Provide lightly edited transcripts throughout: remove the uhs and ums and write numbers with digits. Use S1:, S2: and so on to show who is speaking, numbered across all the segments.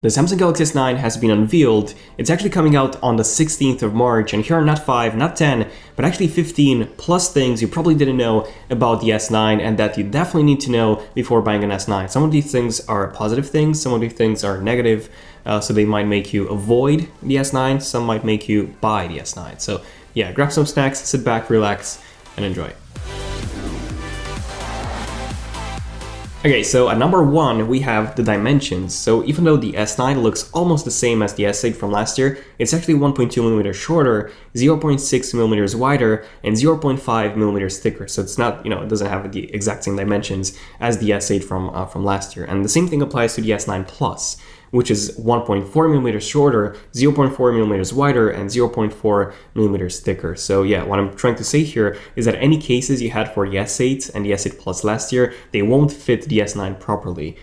S1: The Samsung Galaxy S9 has been unveiled. It's actually coming out on the 16th of March, and here are not 5, not 10, but actually 15 plus things you probably didn't know about the S9 and that you definitely need to know before buying an S9. Some of these things are positive things, some of these things are negative, so they might make you avoid the S9, some might make you buy the S9. So yeah, grab some snacks, sit back, relax, and enjoy. Okay, so at number 1, we have the dimensions. So even though the S9 looks almost the same as the S8 from last year, it's actually 1.2mm shorter, 0.6mm wider, and 0.5mm thicker. So it's not, it doesn't have the exact same dimensions as the S8 from last year. And the same thing applies to the S9 Plus, which is 1.4mm shorter, 0.4mm wider, and 0.4mm thicker. So yeah, what I'm trying to say here is that any cases you had for the S8 and the S8 Plus last year, they won't fit the S9 properly.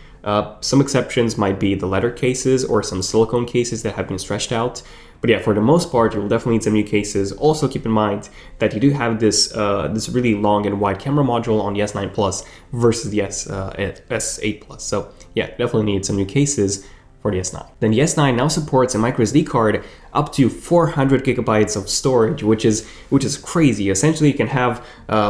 S1: Some exceptions might be the leather cases or some silicone cases that have been stretched out. But yeah, for the most part, you will definitely need some new cases. Also keep in mind that you do have this really long and wide camera module on the S9 Plus versus the S8 Plus. So yeah, definitely need some new cases for the S9. Then the S9 now supports a Microsd card up to 400 gigabytes of storage, which is crazy. Essentially, you can have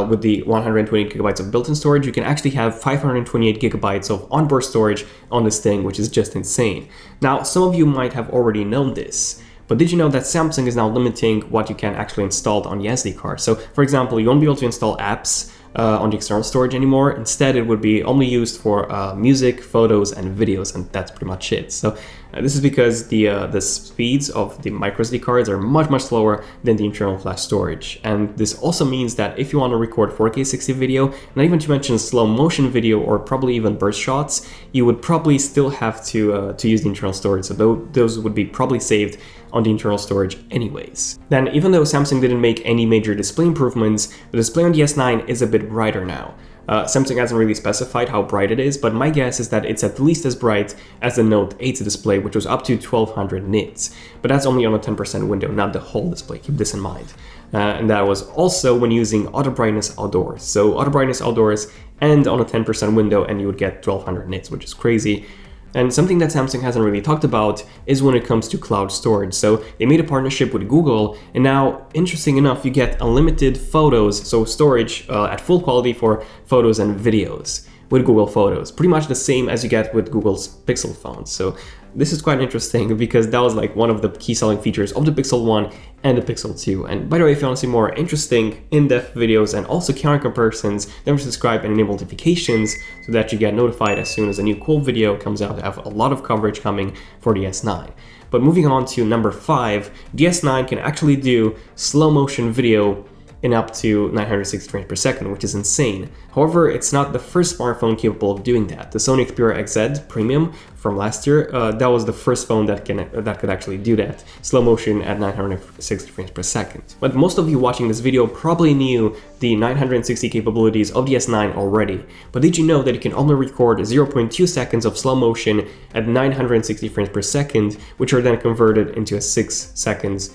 S1: with the 128 gigabytes of built-in storage, you can actually have 528 gigabytes of onboard storage on this thing, which is just insane. Now, some of you might have already known this, but did you know that Samsung is now limiting what you can actually install on the SD card? So, for example, you won't be able to install apps on the external storage anymore. Instead, it would be only used for music, photos, and videos, and that's pretty much it. So this is because the speeds of the microSD cards are much slower than the internal flash storage. And this also means that if you want to record 4K 60 video, not even to mention slow motion video or probably even burst shots, you would probably still have to use the internal storage. So those would be probably saved on the internal storage anyways. Then even though Samsung didn't make any major display improvements, the display on the S9 is a bit brighter now. Samsung hasn't really specified how bright it is, but my guess is that it's at least as bright as the Note 8's display, which was up to 1200 nits. But that's only on a 10% window, not the whole display, keep this in mind. And that was also when using auto brightness outdoors. So auto brightness outdoors and on a 10% window, and you would get 1200 nits, which is crazy. And something that Samsung hasn't really talked about is when it comes to cloud storage. So they made a partnership with Google, and now, interesting enough, you get unlimited photos, so storage at full quality for photos and videos with Google Photos. Pretty much the same as you get with Google's Pixel phones. So this is quite interesting because that was like one of the key selling features of the Pixel 1 and the Pixel 2. And by the way, if you want to see more interesting in-depth videos and also camera comparisons, then subscribe and enable notifications so that you get notified as soon as a new cool video comes out. I have a lot of coverage coming for the S9. But moving on to number 5, the S9 can actually do slow motion video in up to 960 frames per second, which is insane. However, it's not the first smartphone capable of doing that. The Sony Xperia XZ Premium from last year, that was the first phone that could actually do that, slow motion at 960 frames per second. But most of you watching this video probably knew the 960 capabilities of the S9 already. But did you know that you can only record 0.2 seconds of slow motion at 960 frames per second, which are then converted into a 6 second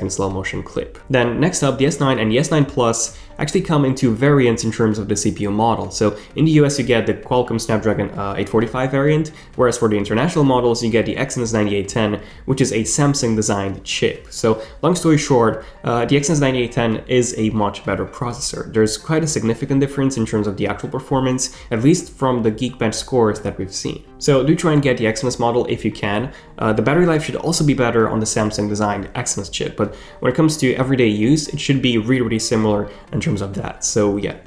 S1: slow motion clip. Then next up, the S9 and the S9 Plus actually come in two variants in terms of the CPU model. So in the US you get the Qualcomm Snapdragon 845 variant, whereas for the international models you get the Exynos 9810, which is a Samsung designed chip. So long story short, the Exynos 9810 is a much better processor. There's quite a significant difference in terms of the actual performance, at least from the Geekbench scores that we've seen. So do try and get the Exynos model if you can. The battery life should also be better on the Samsung designed Exynos chip, but when it comes to everyday use, it should be really similar in terms of that. So yeah,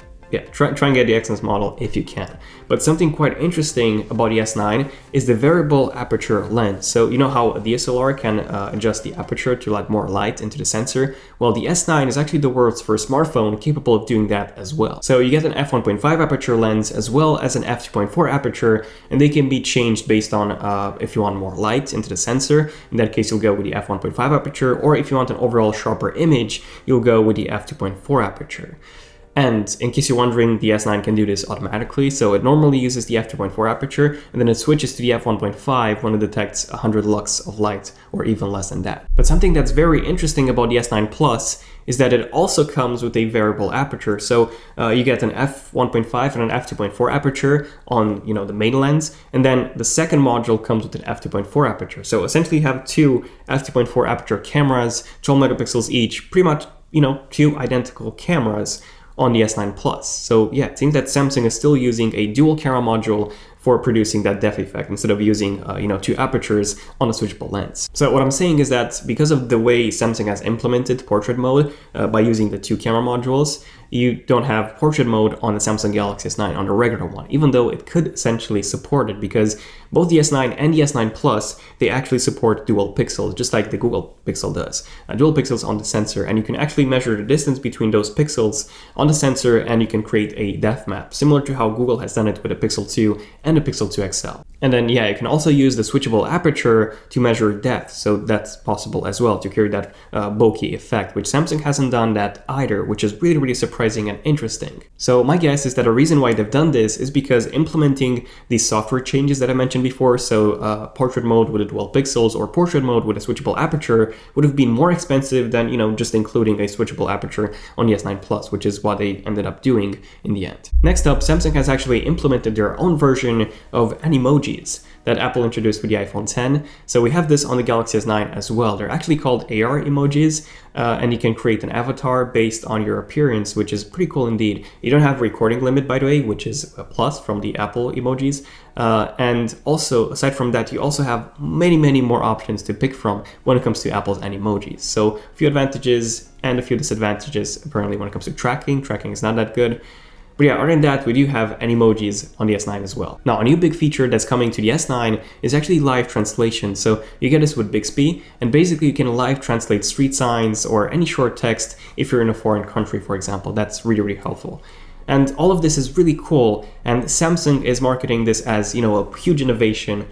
S1: try and get the Exynos model if you can. But something quite interesting about the S9 is the variable aperture lens. So you know how a DSLR can adjust the aperture to let more light into the sensor? Well, the S9 is actually the world's first smartphone capable of doing that as well. So you get an f1.5 aperture lens as well as an f2.4 aperture, and they can be changed based on if you want more light into the sensor. In that case, you'll go with the f1.5 aperture, or if you want an overall sharper image, you'll go with the f2.4 aperture. And in case you're wondering, the S9 can do this automatically, so it normally uses the f2.4 aperture, and then it switches to the f1.5 when it detects 100 lux of light, or even less than that. But something that's very interesting about the S9 Plus is that it also comes with a variable aperture. So you get an f1.5 and an f2.4 aperture on the main lens, and then the second module comes with an f2.4 aperture. So essentially you have two f2.4 aperture cameras, 12 megapixels each, pretty much two identical cameras on the S9 Plus. So yeah, it seems that Samsung is still using a dual camera module for producing that depth effect instead of using two apertures on a switchable lens. So what I'm saying is that because of the way Samsung has implemented portrait mode by using the two camera modules, you don't have portrait mode on the Samsung Galaxy S9 on the regular one, even though it could essentially support it, because both the S9 and the S9 Plus, they actually support dual pixels, just like the Google Pixel does. Dual pixels on the sensor, and you can actually measure the distance between those pixels on the sensor, and you can create a depth map, similar to how Google has done it with the Pixel 2 and the Pixel 2 XL. And then yeah, you can also use the switchable aperture to measure depth, so that's possible as well, to create that bokeh effect, which Samsung hasn't done that either, which is really, really surprising and interesting. So my guess is that a reason why they've done this is because implementing these software changes that I mentioned before, so portrait mode with a dual pixels or portrait mode with a switchable aperture, would have been more expensive than just including a switchable aperture on the S9 Plus, which is what they ended up doing in the end. Next up, Samsung has actually implemented their own version of Emojis that Apple introduced with the iPhone 10. So we have this on the Galaxy S9 as well. They're actually called AR emojis, and you can create an avatar based on your appearance, which is pretty cool indeed. You don't have a recording limit, by the way, which is a plus from the Apple emojis. And also, aside from that, you also have many, many more options to pick from when it comes to Apple's emojis. So a few advantages and a few disadvantages, apparently, when it comes to tracking. Tracking is not that good. But yeah, other than that, we do have emojis on the S9 as well. Now, a new big feature that's coming to the S9 is actually live translation. So you get this with Bixby, and basically you can live translate street signs or any short text if you're in a foreign country, for example. That's really, really helpful. And all of this is really cool, and Samsung is marketing this as, a huge innovation.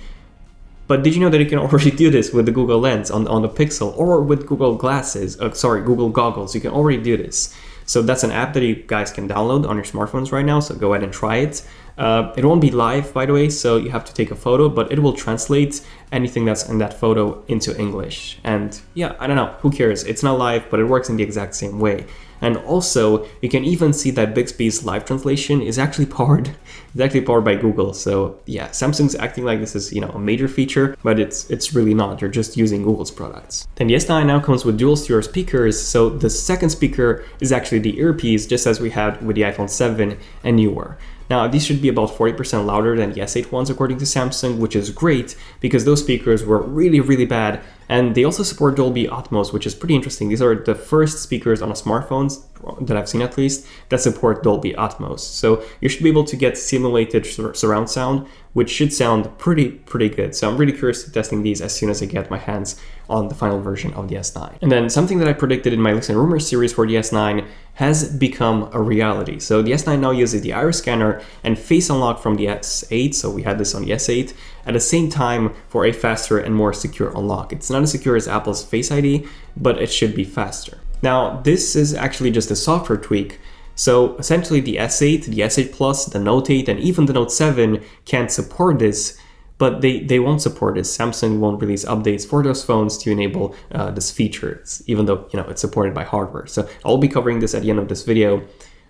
S1: But did you know that you can already do this with the Google Lens on the Pixel, or with Google Glasses, Google Goggles? You can already do this. So that's an app that you guys can download on your smartphones right now, so go ahead and try it. It won't be live, by the way, so you have to take a photo, but it will translate anything that's in that photo into English. And yeah, I don't know, who cares? It's not live, but it works in the exact same way. And also, you can even see that Bixby's live translation is actually powered by Google. So yeah, Samsung's acting like this is, a major feature, but it's really not. They're just using Google's products. Then the S9 now comes with dual stereo speakers. So the second speaker is actually the earpiece, just as we had with the iPhone 7 and newer. Now, these should be about 40% louder than the S8 ones, according to Samsung, which is great because those speakers were really, really bad. And they also support Dolby Atmos, which is pretty interesting. These are the first speakers on a smartphones that I've seen, at least, that support Dolby Atmos. So you should be able to get simulated surround sound, which should sound pretty good. So I'm really curious to testing these as soon as I get my hands on the final version of the S9. And then something that I predicted in my Leaks and Rumors series for the S9 has become a reality. So the S9 now uses the iris scanner and face unlock from the S8. So we had this on the S8 at the same time for a faster and more secure unlock. It's not as secure as Apple's Face ID, but it should be faster. Now, this is actually just a software tweak. So essentially the S8, the S8 Plus, the Note 8, and even the Note 7 can't support this, but they won't support this. Samsung won't release updates for those phones to enable this feature, even though it's supported by hardware. So I'll be covering this at the end of this video.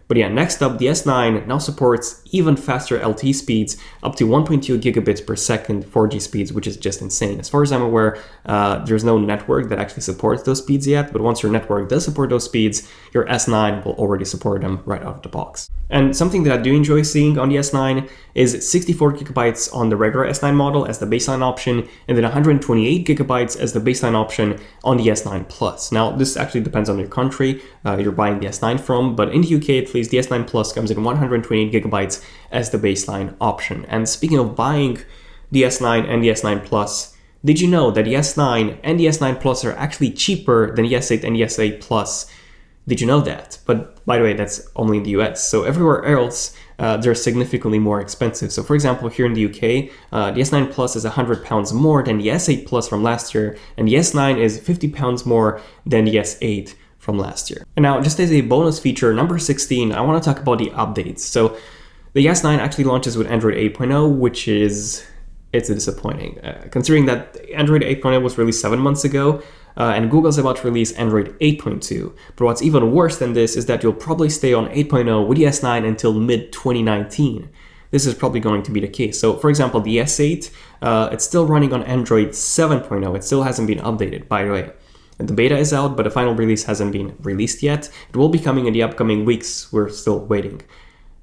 S1: But yeah, next up, the S9 now supports even faster Lte speeds, up to 1.2 gigabits per second 4G speeds, which is just insane. As far as I'm aware, there's no network that actually supports those speeds yet, but once your network does support those speeds, your S9 will already support them right out of the box. And something that I do enjoy seeing on the S9 is 64 gigabytes on the regular S9 model as the baseline option, and then 128 gigabytes as the baseline option on the S9 Plus. Now, this actually depends on your country you're buying the S9 from, but in the UK at least, the S9 Plus comes in 128 gigabytes as the baseline option. And speaking of buying the S9 and the S9 Plus, did you know that the S9 and the S9 Plus are actually cheaper than the S8 and the S8 Plus? Did you know that? But by the way, that's only in the US. So everywhere else, they're significantly more expensive. So for example, here in the UK, the S9 Plus is £100 more than the S8 Plus from last year, and the S9 is £50 more than the S8 from last year. And now, just as a bonus feature, number 16, I want to talk about the updates. So the S9 actually launches with Android 8.0, which is, it's disappointing. Considering that Android 8.0 was released 7 months ago, and Google's about to release Android 8.2. But what's even worse than this is that you'll probably stay on 8.0 with the S9 until mid-2019. This is probably going to be the case. So for example, the S8, it's still running on Android 7.0. It still hasn't been updated, by the way. And the beta is out, but the final release hasn't been released yet. It will be coming in the upcoming weeks. We're still waiting.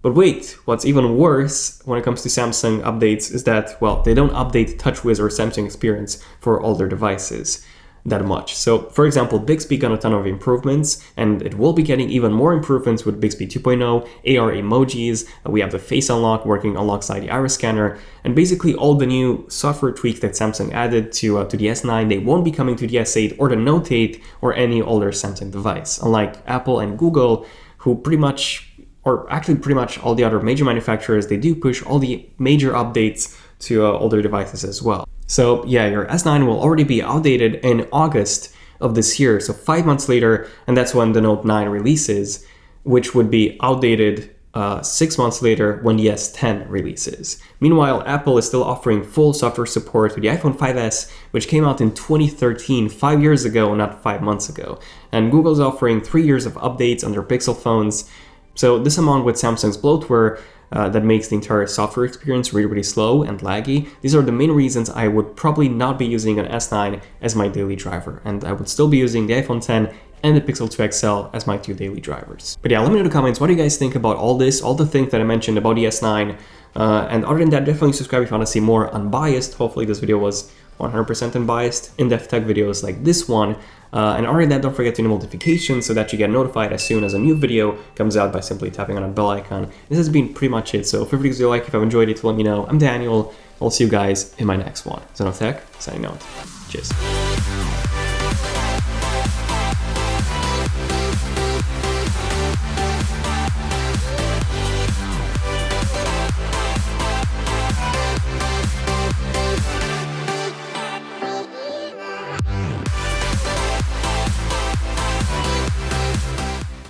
S1: But wait, what's even worse when it comes to Samsung updates is that, well, they don't update TouchWiz or Samsung Experience for all their devices that much. So for example, Bixby got a ton of improvements, and it will be getting even more improvements with Bixby 2.0, AR emojis, we have the face unlock working alongside the iris scanner, and basically all the new software tweaks that Samsung added to the S9, they won't be coming to the S8 or the Note 8 or any older Samsung device, unlike Apple and Google, who pretty much all the other major manufacturers, they do push all the major updates to older devices as well. So yeah, your S9 will already be outdated in August of this year, so 5 months later, and that's when the Note 9 releases, which would be outdated 6 months later when the S10 releases. Meanwhile, Apple is still offering full software support to the iPhone 5S, which came out in 2013, 5 years ago, not 5 months ago. And Google's offering 3 years of updates on their Pixel phones. So this along with Samsung's bloatware that makes the entire software experience really, really slow and laggy. These are the main reasons I would probably not be using an S9 as my daily driver, and I would still be using the iPhone 10 and the Pixel 2 XL as my 2 daily drivers. But yeah, let me know in the comments, what do you guys think about all this, all the things that I mentioned about the S9, and other than that, definitely subscribe if you want to see more unbiased. Hopefully this video was 100% unbiased, in-depth tech videos like this one. And other than that, don't forget to enable notifications so that you get notified as soon as a new video comes out by simply tapping on a bell icon. This has been pretty much it, so feel free to give a like if you've enjoyed it, let me know. I'm Daniel, I'll see you guys in my next one. Zone of Tech, signing out. Cheers.